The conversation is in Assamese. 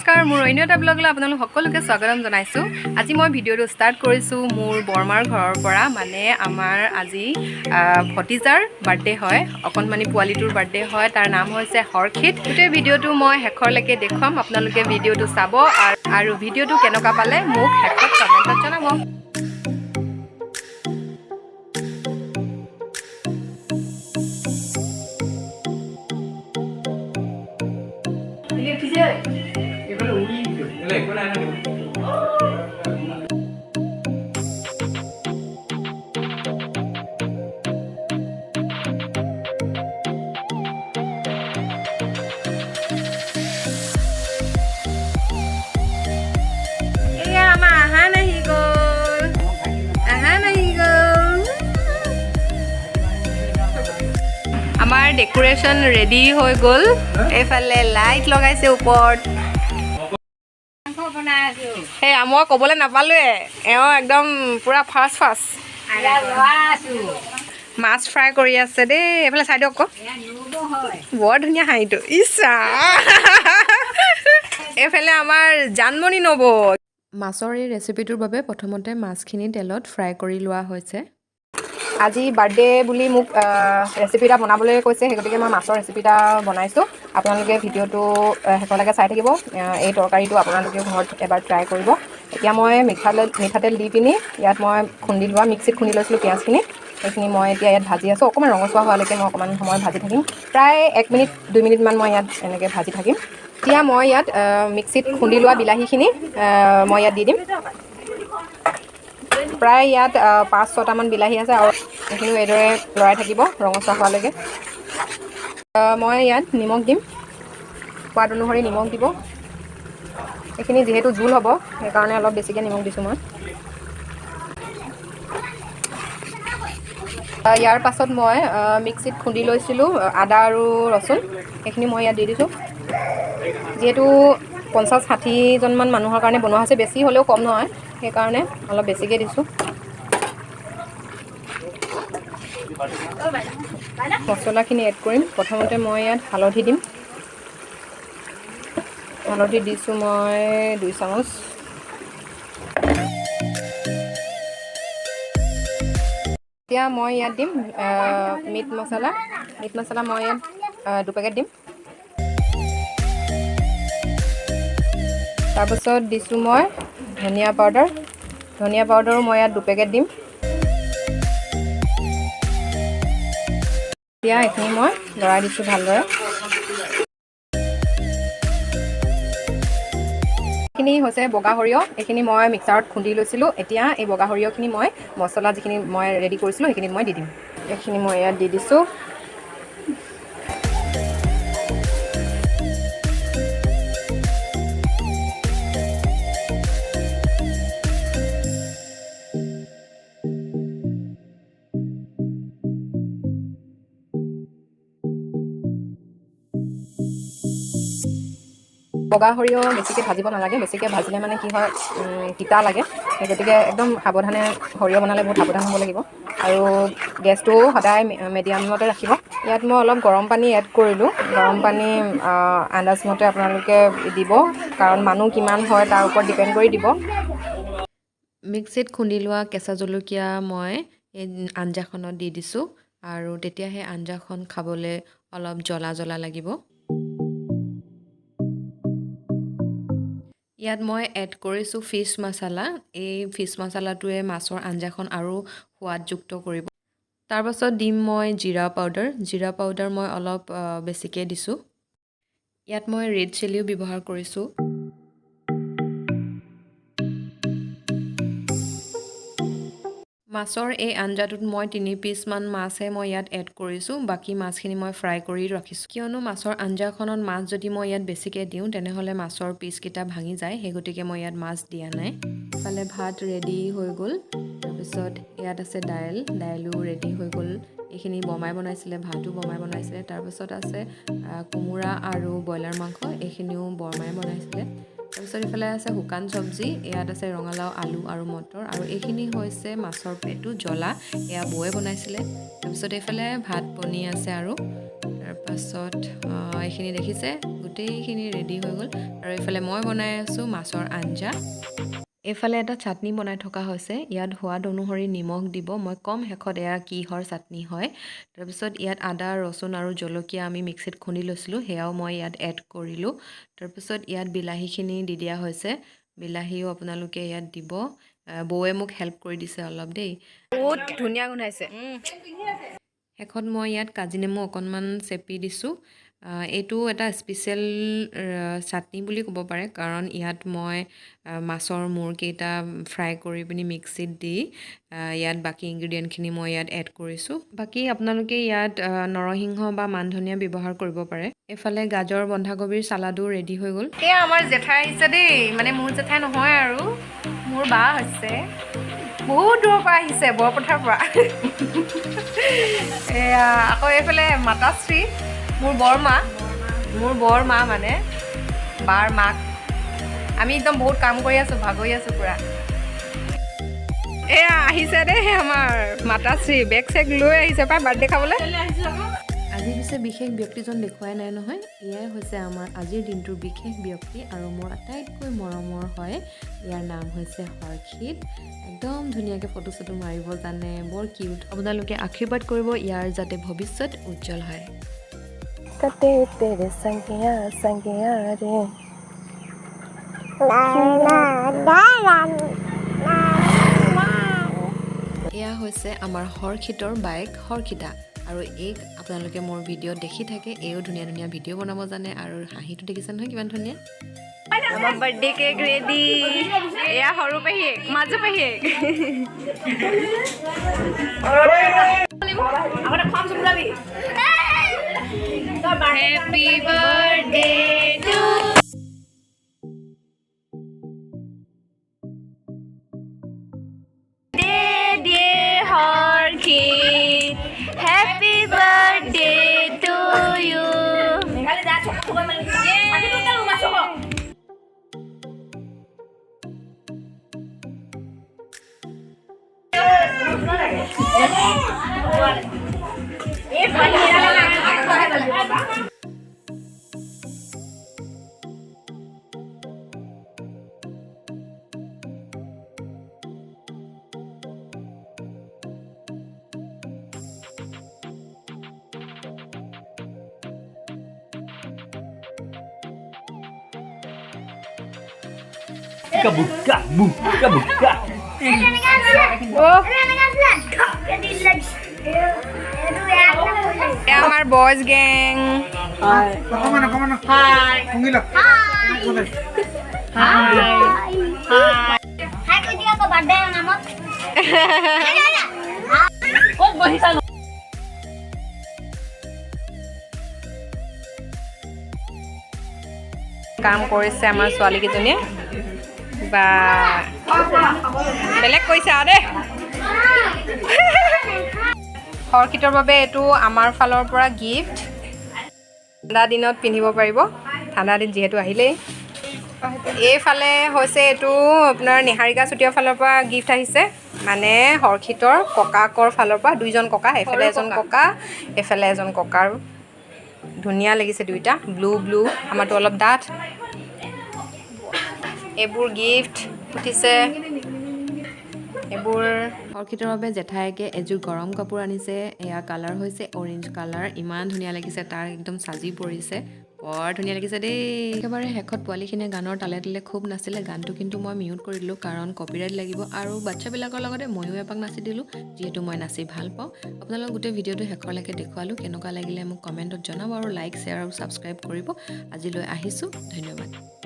নমস্কাৰ মোৰ অন্য এটা ব্লগলৈ আপোনালোক সকলোকে স্বাগতম জনাইছো। আজি মই ভিডিঅ'টো ষ্টাৰ্ট কৰিছো মোৰ বৰমাৰ ঘৰৰ পৰা। মানে আমাৰ আজি ভতিজাৰ বাৰ্থডে হয়, অকণমানি পোৱালিটোৰ বাৰ্থডে হয়। তাৰ নাম হৈছে হৰখিত। গোটেই ভিডিঅ'টো মই শেষৰলৈকে দেখুৱাম, আপোনালোকে ভিডিঅ'টো চাব আৰু ভিডিঅ'টো কেনেকুৱা পালে মোক শেষত কমেণ্টত জনাব। আমাৰ ডেকোৰেশ্যন ৰেডি হৈ গ'ল। এইফালে লাইট লগাইছে ওপৰত। সেয়া মই ক'বলৈ নাপালোৱে, এওঁ একদম পুৰা ফাৰ্ষ্ট মাছ ফ্ৰাই কৰি আছে দেই। এইফালে চাই দিয়ক আকৌ, বৰ ধুনীয়া হাঁহিটো। ইচ্ছা এইফালে আমাৰ জানমণি নবৌ। মাছৰ এই ৰেচিপিটোৰ বাবে প্ৰথমতে মাছখিনি তেলত ফ্ৰাই কৰি লোৱা হৈছে। আজি বাৰ্থডে বুলি মোক ৰেচিপি এটা বনাবলৈ কৈছে, সেই গতিকে মই মাছৰ ৰেচিপি এটা বনাইছোঁ। আপোনালোকে ভিডিঅ'টো শেষলৈকে চাই থাকিব। এই তৰকাৰীটো আপোনালোকে ঘৰত এবাৰ ট্ৰাই কৰিব। এতিয়া মই মিঠাতেল দি পিনি ইয়াত মই মিক্সিত খুন্দি লৈছিলোঁ পিঁয়াজখিনি। সেইখিনি মই এতিয়া ইয়াত ভাজি আছোঁ। অকণমান ৰঙচুৱা হোৱালৈকে মই অকণমান সময় ভাজি থাকিম। প্ৰায় 1 মিনিট 2 মিনিটমান মই ইয়াত এনেকৈ ভাজি থাকিম। এতিয়া মই ইয়াত মিক্সিত খুন্দি লোৱা বিলাহীখিনি মই ইয়াত দি দিম। প্ৰায় ইয়াত 5-6টামান বিলাহী আছে আৰু এইখিনিও এইদৰে লৰাই থাকিব ৰঙচুৱা হোৱালৈকে। মই ইয়াত নিমখ দিম, সোৱাদ অনুসৰি নিমখ দিব। এইখিনি যিহেতু জোল হ'ব সেইকাৰণে অলপ বেছিকৈ নিমখ দিছোঁ মই। ইয়াৰ পাছত মই মিক্সিত খুন্দি লৈছিলোঁ আদা আৰু ৰচুন, সেইখিনি মই ইয়াত দি দিছোঁ। যিহেতু 50-60জনমান মানুহৰ কাৰণে বনোৱা হৈছে, বেছি হ'লেও কম নহয়, সেইকাৰণে অলপ বেছিকৈ দিছোঁ। মছলাখিনি এড কৰিম। প্ৰথমতে মই ইয়াত হালধি দিম। হালধি দিছোঁ মই 2 চামুচ। এতিয়া মই ইয়াত দিম মিট মছলা মই ইয়াত 2 পেকেট দিম। তাৰপাছত দিছোঁ মই ধনিয়া পাউডাৰো মই ইয়াত 2 পেকেট দিম। এতিয়া এইখিনি মই লৰাই দিছোঁ ভালদৰে। এইখিনি হৈছে বগা সৰিয়হ, এইখিনি মই মিক্সাৰত খুন্দি লৈছিলোঁ। এতিয়া এই বগা সৰিয়হখিনি মই মছলা যিখিনি মই ৰেডি কৰিছিলোঁ সেইখিনিত মই দি দিম। এইখিনি মই ইয়াত দি দিছোঁ। বগা সৰিয়হ বেছিকৈ ভাজিব নালাগে, বেছিকৈ ভাজিলে মানে কি হয় তিতা লাগে। সেই গতিকে একদম সাৱধানে সৰিয়হ বনালে বহুত সাৱধান হ'ব লাগিব আৰু গেছটো সদায় মিডিয়ামতে ৰাখিব। ইয়াত মই অলপ গৰম পানী এড কৰিলোঁ। গৰম পানী আন্দাজমতে আপোনালোকে দিব, কাৰণ মানুহ কিমান হয় তাৰ ওপৰত ডিপেণ্ড কৰি দিব। মিক্সিত খুন্দি লোৱা কেঁচা জলকীয়া মই এই আঞ্জাখনত দি দিছোঁ আৰু তেতিয়া সেই আঞ্জাখন খাবলৈ অলপ জ্বলা লাগিব। ইয়াত মই এড কৰিছোঁ ফিছ মছলা। এই ফিছ মছলাটোৱে মাছৰ আঞ্জাখন আৰু সোৱাদযুক্ত কৰিব। তাৰপাছত দিম মই জিৰা পাউডাৰ মই অলপ বেছিকৈ দিছোঁ। ইয়াত মই ৰেড চিলিও ব্যৱহাৰ কৰিছোঁ। মাছৰ এই আঞ্জাটোত মই 3 পিচমান মাছহে মই ইয়াত এড কৰিছোঁ। বাকী মাছখিনি মই ফ্ৰাই কৰি ৰাখিছোঁ, কিয়নো মাছৰ আঞ্জাখনত মাছ যদি মই ইয়াত বেছিকৈ দিওঁ তেনেহ'লে মাছৰ পিচকেইটা ভাঙি যায়, সেই গতিকে মই ইয়াত মাছ দিয়া নাই। ইফালে ভাত ৰেডি হৈ গ'ল। তাৰপিছত ইয়াত আছে দাইলো ৰেডি হৈ গ'ল। এইখিনি বমাই বনাইছিলে, ভাতো বমাই বনাইছিলে। তাৰপিছত আছে কোমোৰা আৰু ব্ৰইলাৰ মাংস, এইখিনিও বৰমাই বনাইছিলে। তাৰপিছত ইফালে আছে শুকান চব্জি, ইয়াত আছে ৰঙালাও, আলু আৰু মটৰ, আৰু এইখিনি হৈছে মাছৰ পেটু জ্বলা, এয়া বৌয়ে বনাইছিলে। তাৰপিছত এইফালে ভাত বনি আছে আৰু তাৰপাছত এইখিনি দেখিছে গোটেইখিনি ৰেডি হৈ গ'ল আৰু এইফালে মই বনাই আছোঁ মাছৰ আঞ্জা এইফালে এটা চাটনি বনাই থকা হৈছে ইয়াত সোৱাদ অনুসৰি নিমখ দিব মই কম শেষত এয়া কিহৰ চাটনি হয় তাৰপিছত ইয়াত আদা ৰচুন আৰু জলকীয়া আমি মিক্সিত খুন্দি লৈছিলোঁ সেয়াও মই ইয়াত এড কৰিলোঁ তাৰপিছত ইয়াত বিলাহীখিনি দি দিয়া হৈছে বিলাহীও আপোনালোকে ইয়াত দিব বৌয়ে মোক হেল্প কৰি দিছে অলপ দেই বহুত ধুনীয়া গোন্ধাইছে শেষত মই ইয়াত কাজি নেমু অকণমান চেপি দিছোঁ এইটো এটা স্পেচিয়েল চাটনি বুলি ক'ব পাৰে কাৰণ ইয়াত মই মাছৰ মূৰকেইটা ফ্ৰাই কৰি পিনি মিক্সিত দি ইয়াত বাকী ইনগ্ৰিডিয়েণ্টখিনি মই ইয়াত এড কৰিছোঁ বাকী আপোনালোকে ইয়াত নৰসিংহ বা মান ধনিয়া ব্যৱহাৰ কৰিব পাৰে এইফালে গাজৰ বন্ধাকবিৰ চালাডো ৰেডি হৈ গ'ল এয়া আমাৰ জেঠাই আহিছে দেই মানে মোৰ জেঠাই নহয় আৰু মোৰ বা হৈছে বহুত দূৰৰ পৰা আহিছে বৰপথাৰ পৰা এয়া আকৌ এইফালে মাতাশ্ৰী মোৰ বৰমা মানে বাৰ মাক আমি একদম বহুত কাম কৰি আছোঁ ভাগৰি আছোঁ পূৰা এয়া আহিছে দেই আমাৰ মাতাশ্ৰী বেগ চেগ লৈ আহিছে পাই বাৰ্থডে খাবলৈ আজি পিছে বিশেষ ব্যক্তিজন দেখুৱাই নাই নহয় এয়াই হৈছে আমাৰ আজিৰ দিনটোৰ বিশেষ ব্যক্তি আৰু মোৰ আটাইতকৈ মৰমৰ হয় ইয়াৰ নাম হৈছে হৰ্ষিত একদম ধুনীয়াকৈ ফটো চটো মাৰিব জানে বৰ কিউট আপোনালোকে আশীৰ্বাদ কৰিব ইয়াৰ যাতে ভৱিষ্যত উজ্জ্বল হয় কতে তেৰে সংগিয়া ৰে এয়া হৈছে আমাৰ হৰ্ষিতৰ বাইক হৰ্ষিতা আৰু এইক আপোনালোকে মোৰ ভিডিঅ'ত দেখি থাকে এইও ধুনীয়া ধুনীয়া ভিডিঅ' বনাব জানে আৰু হাঁহিটো দেখিছে নহয় কিমান ধুনীয়া আমাৰ বাৰ্থডে কেক ৰেডি এয়া সৰু পেহীয়েক মাজু পেহীয়েক Happy birthday to dear Horkit Happy birthday to you Buka. Our boys gang. Hi. Hi. কাম কৰিছে আমাৰ ছোৱালী কেইজনীয়ে বা বেলেগ কৈছে আৰু দেই হৰ্ষিতৰ বাবে এইটো আমাৰ ফালৰ পৰা গিফ্ট ঠাণ্ডা দিনত পিন্ধিব পাৰিব ঠাণ্ডা দিন যিহেতু আহিলেই এইফালে হৈছে এইটো আপোনাৰ নিহাৰিকা চুতীয়াৰ ফালৰ পৰা গিফ্ট আহিছে মানে হৰ্ষিতৰ ককাকৰ ফালৰ পৰা দুইজন ককা এফালে এজন ককা এফালে এজন ককাৰ ধুনীয়া লাগিছে দুইটা ব্লু আমাৰটো অলপ ডাঠ এইবোৰ গিফ্ট উঠিছে এইবোৰ হৰ্ষিতৰ বাবে জেঠাইকে এযোৰ গৰম কাপোৰ আনিছে এয়া কালাৰ হৈছে অৰেঞ্জ কালাৰ ইমান ধুনীয়া লাগিছে তাৰ একদম সাজি পৰিছে বৰ ধুনীয়া লাগিছে দেই একেবাৰে শেষত পোৱালিখিনিয়ে গানৰ তালে তালে খুব নাছিলে গানটো কিন্তু মই মিউট কৰি দিলোঁ কাৰণ কপিৰাইট লাগিব আৰু বাচ্চাবিলাকৰ লগতে ময়ো এপাক নাচি দিলোঁ যিহেতু মই নাচি ভাল পাওঁ আপোনালোকক গোটেই ভিডিঅ'টো শেষলৈকে দেখুৱালোঁ কেনেকুৱা লাগিলে মোক কমেণ্টত জনাব আৰু লাইক শ্বেয়াৰ আৰু ছাবস্ক্ৰাইব কৰিব আজিলৈ আহিছোঁ ধন্যবাদ